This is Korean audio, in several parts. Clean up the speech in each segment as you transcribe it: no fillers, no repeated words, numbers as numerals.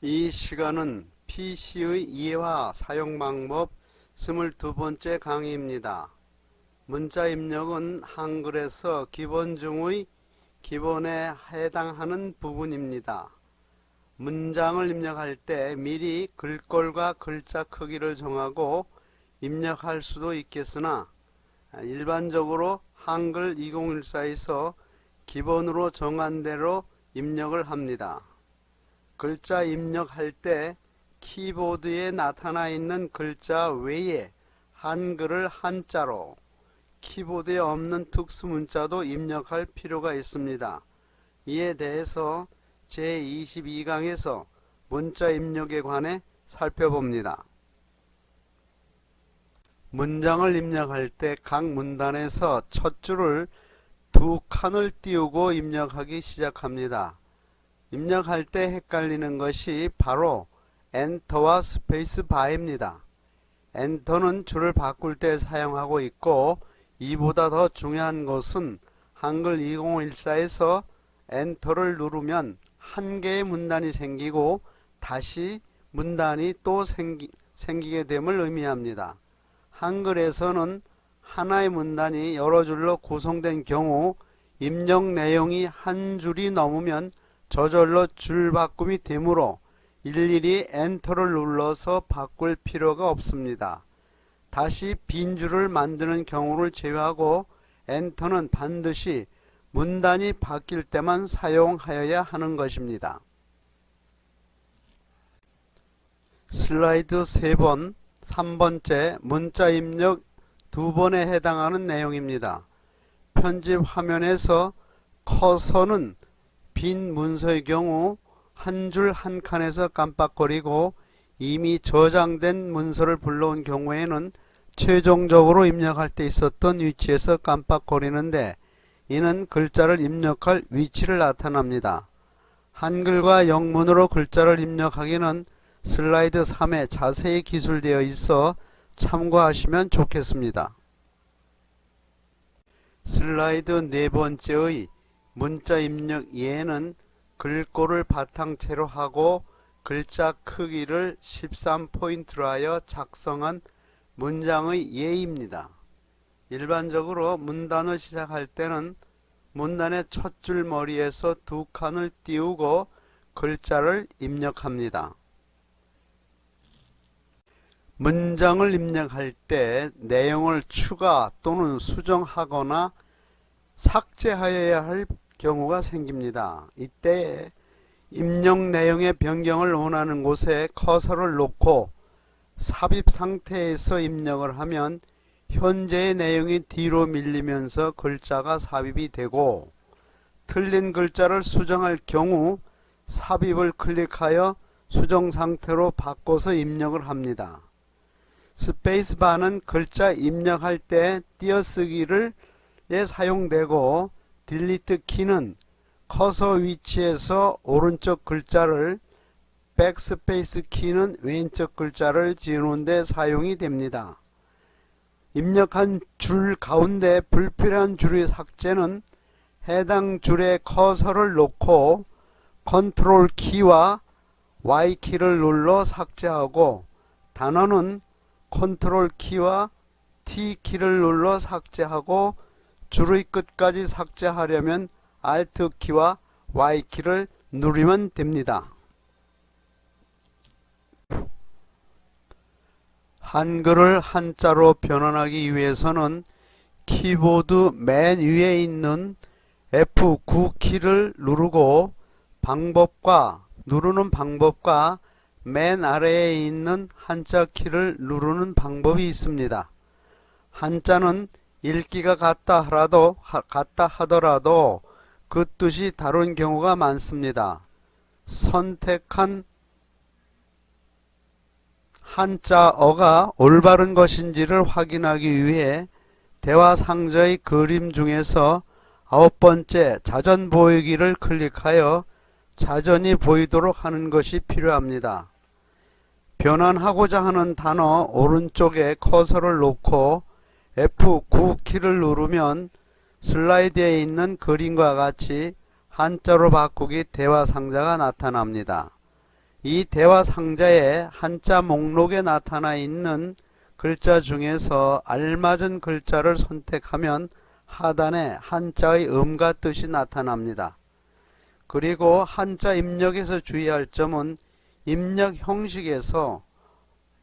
이 시간은 PC의 이해와 사용 방법 22번째 강의입니다. 문자 입력은 한글에서 기본 중의 기본에 해당하는 부분입니다. 문장을 입력할 때 미리 글꼴과 글자 크기를 정하고 입력할 수도 있겠으나 일반적으로 한글 2014에서 기본으로 정한 대로 입력을 합니다. 글자 입력할 때 키보드에 나타나 있는 글자 외에 한글을 한자로, 키보드에 없는 특수 문자도 입력할 필요가 있습니다. 이에 대해서 제22강에서 문자 입력에 관해 살펴봅니다. 문장을 입력할 때 각 문단에서 첫 줄을 두 칸을 띄우고 입력하기 시작합니다. 입력할 때 헷갈리는 것이 바로 엔터와 스페이스 바입니다. 엔터는 줄을 바꿀 때 사용하고 있고, 이보다 더 중요한 것은 한글 2014에서 엔터를 누르면 한 개의 문단이 생기고 다시 문단이 또 생기게 됨을 의미합니다. 한글에서는 하나의 문단이 여러 줄로 구성된 경우 입력 내용이 한 줄이 넘으면 저절로 줄 바꿈이 되므로 일일이 엔터를 눌러서 바꿀 필요가 없습니다. 다시 빈 줄을 만드는 경우를 제외하고 엔터는 반드시 문단이 바뀔 때만 사용하여야 하는 것입니다. 슬라이드 3번, 3번째 문자 입력 2번에 해당하는 내용입니다. 편집 화면에서 커서는 빈 문서의 경우 한 줄 한 칸에서 깜빡거리고 이미 저장된 문서를 불러온 경우에는 최종적으로 입력할 때 있었던 위치에서 깜빡거리는데, 이는 글자를 입력할 위치를 나타납니다. 한글과 영문으로 글자를 입력하기는 슬라이드 3에 자세히 기술되어 있어 참고하시면 좋겠습니다. 슬라이드 4번째의 문자 입력 예는 글꼴을 바탕체로 하고 글자 크기를 13포인트로 하여 작성한 문장의 예입니다. 일반적으로 문단을 시작할 때는 문단의 첫 줄 머리에서 두 칸을 띄우고 글자를 입력합니다. 문장을 입력할 때 내용을 추가 또는 수정하거나 삭제하여야 할 경우가 생깁니다. 이때 입력 내용의 변경을 원하는 곳에 커서를 놓고 삽입 상태에서 입력을 하면 현재의 내용이 뒤로 밀리면서 글자가 삽입이 되고, 틀린 글자를 수정할 경우 삽입을 클릭하여 수정 상태로 바꿔서 입력을 합니다. 스페이스바는 글자 입력할 때 띄어쓰기를 사용되고, 딜리트 키는 커서 위치에서 오른쪽 글자를, 백스페이스 키는 왼쪽 글자를 지우는 데 사용이 됩니다. 입력한 줄 가운데 불필요한 줄의 삭제는 해당 줄에 커서를 놓고 컨트롤 키와 Y 키를 눌러 삭제하고, 단어는 컨트롤 키와 T 키를 눌러 삭제하고, 줄의 끝까지 삭제하려면 Alt 키와 Y 키를 누르면 됩니다. 한글을 한자로 변환하기 위해서는 키보드 맨 위에 있는 F9 키를 누르고 누르는 방법과 맨 아래에 있는 한자 키를 누르는 방법이 있습니다. 한자는 읽기가 같다 하더라도 그 뜻이 다른 경우가 많습니다. 선택한 한자어가 올바른 것인지를 확인하기 위해 대화 상자의 그림 중에서 9번째 자전 보이기를 클릭하여 자전이 보이도록 하는 것이 필요합니다. 변환하고자 하는 단어 오른쪽에 커서를 놓고 F9 키를 누르면 슬라이드에 있는 그림과 같이 한자로 바꾸기 대화 상자가 나타납니다. 이 대화 상자의 한자 목록에 나타나 있는 글자 중에서 알맞은 글자를 선택하면 하단에 한자의 음과 뜻이 나타납니다. 그리고 한자 입력에서 주의할 점은 입력 형식에서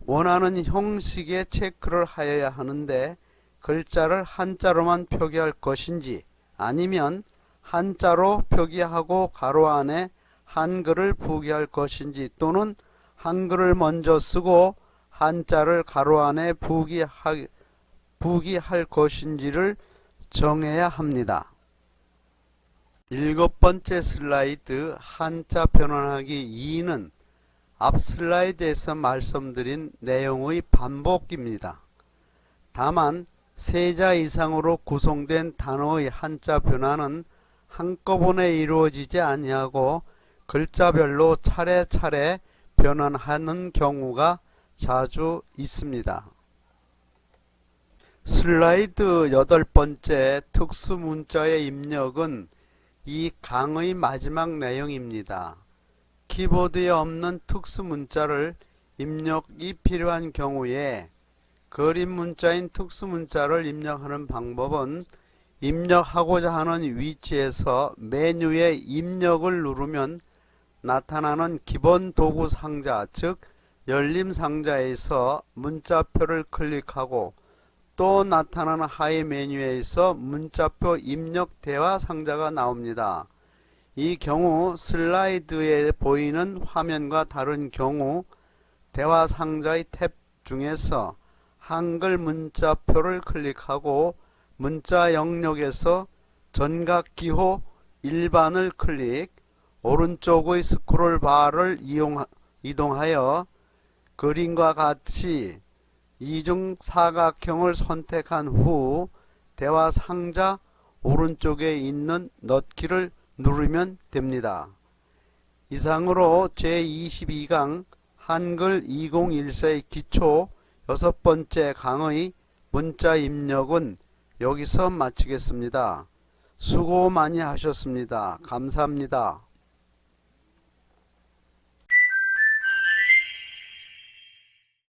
원하는 형식의 체크를 하여야 하는데 글자를 한자로만 표기할 것인지 아니면 한자로 표기하고 가로 안에 한글을 부기할 것인지 또는 한글을 먼저 쓰고 한자를 가로 안에 부기할 것인지를 정해야 합니다. 7번째 슬라이드 한자 변환하기 2는 앞 슬라이드에서 말씀드린 내용의 반복입니다. 다만 3자 이상으로 구성된 단어의 한자 변환은 한꺼번에 이루어지지 아니하고 글자별로 차례차례 변환하는 경우가 자주 있습니다. 슬라이드 8번째 특수문자의 입력은 이 강의 마지막 내용입니다. 키보드에 없는 특수문자를 입력이 필요한 경우에 그림 문자인 특수문자를 입력하는 방법은 입력하고자 하는 위치에서 메뉴의 입력을 누르면 나타나는 기본 도구 상자, 즉 열림 상자에서 문자표를 클릭하고 또 나타나는 하위 메뉴에서 문자표 입력 대화 상자가 나옵니다. 이 경우 슬라이드에 보이는 화면과 다른 경우 대화 상자의 탭 중에서 한글 문자표를 클릭하고 문자 영역에서 전각 기호 일반을 클릭, 오른쪽의 스크롤 바를 이동하여 그림과 같이 이중 사각형을 선택한 후 대화 상자 오른쪽에 있는 넣기를 누르면 됩니다. 이상으로 제22강 한글 2014의 기초 6번째 강의 문자 입력은 여기서 마치겠습니다. 수고 많이 하셨습니다. 감사합니다.